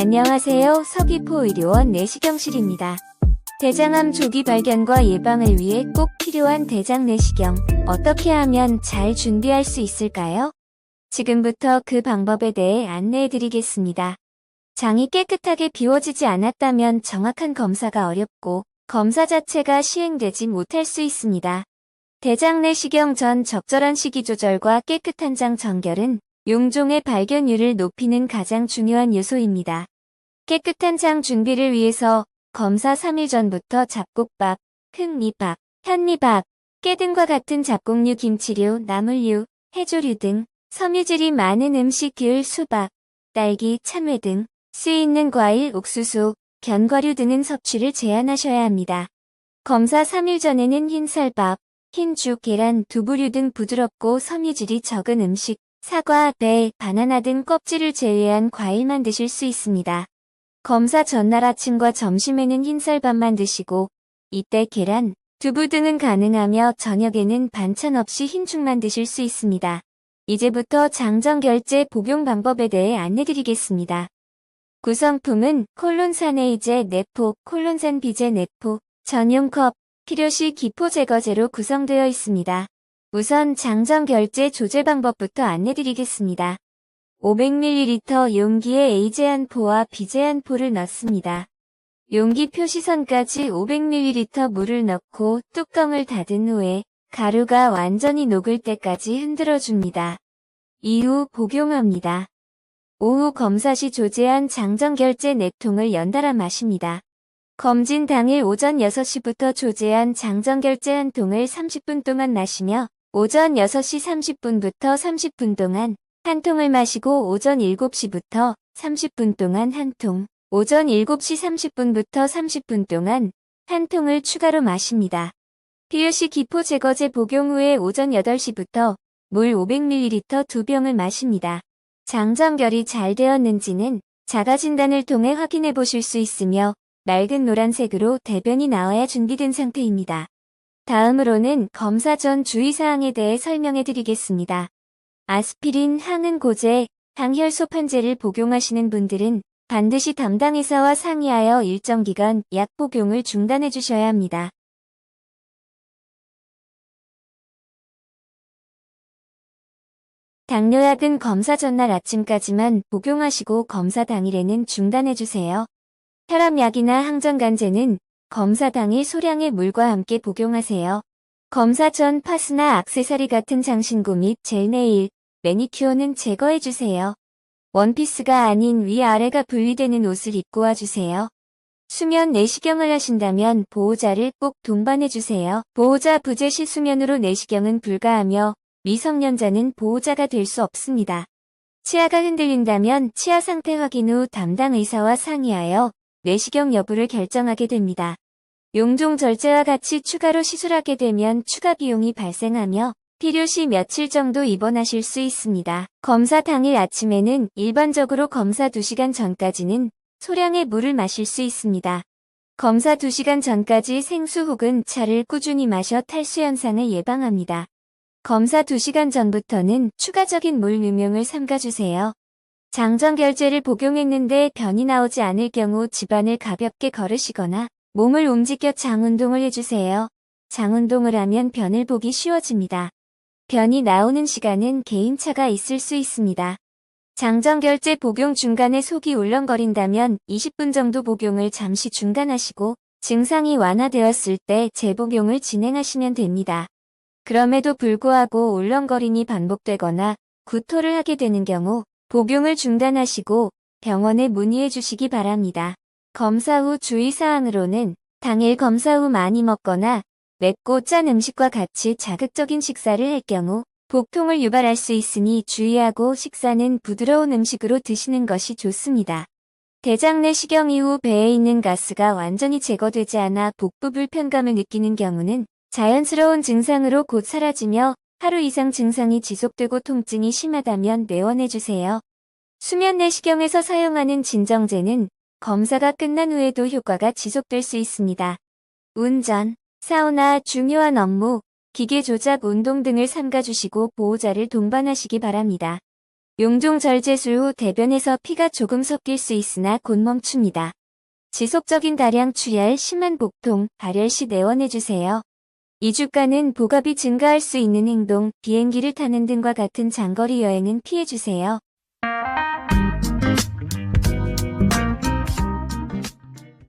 안녕하세요. 서귀포의료원 내시경실입니다. 대장암 조기 발견과 예방을 위해 꼭 필요한 대장 내시경, 어떻게 하면 잘 준비할 수 있을까요? 지금부터 그 방법에 대해 안내해드리겠습니다. 장이 깨끗하게 비워지지 않았다면 정확한 검사가 어렵고 검사 자체가 시행되지 못할 수 있습니다. 대장 내시경 전 적절한 식이 조절과 깨끗한 장 정결은 용종의 발견율을 높이는 가장 중요한 요소입니다. 깨끗한 장 준비를 위해서 검사 3일 전부터 잡곡밥, 흑미밥, 현미밥, 깨 등과 같은 잡곡류, 김치류, 나물류, 해조류 등 섬유질이 많은 음식, 귤, 수박, 딸기, 참외 등 씨 있는 과일, 옥수수, 견과류 등은 섭취를 제한하셔야 합니다. 검사 3일 전에는 흰쌀밥, 흰죽, 계란, 두부류 등 부드럽고 섬유질이 적은 음식, 사과, 배, 바나나 등 껍질을 제외한 과일만 드실 수 있습니다. 검사 전날 아침과 점심에는 흰쌀밥만 드시고 이때 계란, 두부 등은 가능하며 저녁에는 반찬 없이 흰죽만 드실 수 있습니다. 이제부터 장정결제 복용 방법에 대해 안내드리겠습니다. 구성품은 콜론산에이제 네포, 콜론산 비제 네포, 전용 컵, 필요시 기포 제거제로 구성되어 있습니다. 우선 장정결제 조제 방법부터 안내드리겠습니다. 500ml 용기에 에이제안포와 비제안포를 넣습니다. 용기 표시선까지 500ml 물을 넣고 뚜껑을 닫은 후에 가루가 완전히 녹을 때까지 흔들어줍니다. 이후 복용합니다. 오후 검사 시 조제한 장정결제 4통을 연달아 마십니다. 검진 당일 오전 6시부터 조제한 장정결제 1통을 30분 동안 마시며 오전 6시 30분부터 30분 동안 한 통을 마시고 오전 7시부터 30분 동안 한 통, 오전 7시 30분부터 30분 동안 한 통을 추가로 마십니다. 필요시 기포 제거제 복용 후에 오전 8시부터 물 500ml 2병을 마십니다. 장정결이 잘 되었는지는 자가진단을 통해 확인해 보실 수 있으며 맑은 노란색으로 대변이 나와야 준비된 상태입니다. 다음으로는 검사 전 주의사항에 대해 설명해 드리겠습니다. 아스피린, 항응고제, 항혈소판제를 복용하시는 분들은 반드시 담당 의사와 상의하여 일정 기간 약 복용을 중단해 주셔야 합니다. 당뇨약은 검사 전날 아침까지만 복용하시고 검사 당일에는 중단해 주세요. 혈압약이나 항정간제는 검사 당일 소량의 물과 함께 복용하세요. 검사 전 파스나 액세서리 같은 장신구 및 젤네일, 매니큐어는 제거해주세요. 원피스가 아닌 위아래가 분리되는 옷을 입고 와주세요. 수면 내시경을 하신다면 보호자를 꼭 동반해주세요. 보호자 부재 시 수면으로 내시경은 불가하며 미성년자는 보호자가 될 수 없습니다. 치아가 흔들린다면 치아 상태 확인 후 담당 의사와 상의하여 내시경 여부를 결정하게 됩니다. 용종 절제와 같이 추가로 시술하게 되면 추가 비용이 발생하며 필요시 며칠 정도 입원하실 수 있습니다. 검사 당일 아침에는 일반적으로 검사 2시간 전까지는 소량의 물을 마실 수 있습니다. 검사 2시간 전까지 생수 혹은 차를 꾸준히 마셔 탈수 현상을 예방합니다. 검사 2시간 전부터는 추가적인 물 음용을 삼가주세요. 장정결제를 복용했는데 변이 나오지 않을 경우 집안을 가볍게 걸으시거나 몸을 움직여 장운동을 해주세요. 장운동을 하면 변을 보기 쉬워집니다. 변이 나오는 시간은 개인차가 있을 수 있습니다. 장정결제 복용 중간에 속이 울렁거린다면 20분 정도 복용을 잠시 중단하시고 증상이 완화되었을 때 재복용을 진행하시면 됩니다. 그럼에도 불구하고 울렁거림이 반복되거나 구토를 하게 되는 경우 복용을 중단하시고 병원에 문의해 주시기 바랍니다. 검사 후 주의사항으로는 당일 검사 후 많이 먹거나 맵고 짠 음식과 같이 자극적인 식사를 할 경우 복통을 유발할 수 있으니 주의하고 식사는 부드러운 음식으로 드시는 것이 좋습니다. 대장 내시경 이후 배에 있는 가스가 완전히 제거되지 않아 복부 불편감을 느끼는 경우는 자연스러운 증상으로 곧 사라지며 하루 이상 증상이 지속되고 통증이 심하다면 내원해주세요. 수면 내시경에서 사용하는 진정제는 검사가 끝난 후에도 효과가 지속될 수 있습니다. 운전, 사우나, 중요한 업무, 기계 조작, 운동 등을 삼가주시고 보호자를 동반하시기 바랍니다. 용종절제술 후 대변에서 피가 조금 섞일 수 있으나 곧 멈춥니다. 지속적인 다량 출혈, 심한 복통, 발열 시 내원해주세요. 2주간은 복압이 증가할 수 있는 행동, 비행기를 타는 등과 같은 장거리 여행은 피해주세요.